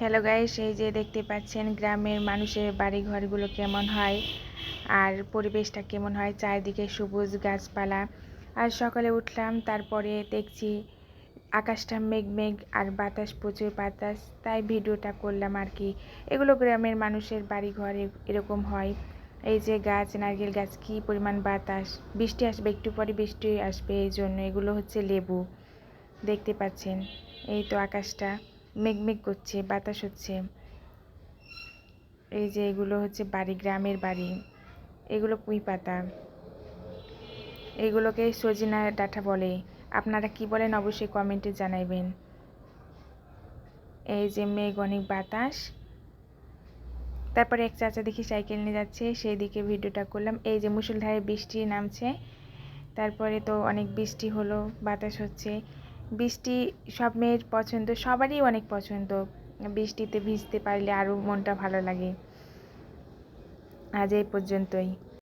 Hello guys, এই যে দেখতে পাচ্ছেন গ্রামের মানুষের বাড়ি ঘরগুলো কেমন হয় আর পরিবেশটা কেমন হয়, চারিদিকে সবুজ গাছপালা। আর সকালে উঠলাম, তারপরে দেখছি আকাশটা মেঘ মেঘ আর বাতাস, প্রচুর বাতাস, তাই ভিডিওটা করলাম আর কি। এগুলো গ্রামের মানুষের বাড়ি ঘর এরকম হয়। এই যে গাছ, নারকেল গাছ, কি পরিমাণ বাতাস, বৃষ্টি আসবে, একটু পরে বৃষ্টি আসবে, এই জন্য এগুলো হচ্ছে লেবু। দেখতে পাচ্ছেন, এই তো আকাশটা মেঘমেঘ করছে, বাতাস হচ্ছে। এই যে এগুলো হচ্ছে বাড়ি, গ্রামের বাড়ি। এগুলো পুঁই পাতা, এগুলোকে সজিনা ডাঁটা বলে। আপনারা কি বলেন অবশ্যই কমেন্টে জানাইবেন। এই যে মেঘ, অনেক বাতাস। তারপরে এক চাচা দেখি সাইকেল নিয়ে যাচ্ছে, সেই দিকে ভিডিওটা করলাম। এই যে মুষলধারে বৃষ্টি নামছে, তারপরে তো অনেক বৃষ্টি হলো, বাতাস হচ্ছে। বৃষ্টি সব মেয়ের পছন্দ, সবারই অনেক পছন্দ। বৃষ্টিতে ভিজতে পারলে আরও মনটা ভালো লাগে। আজ এই পর্যন্তই।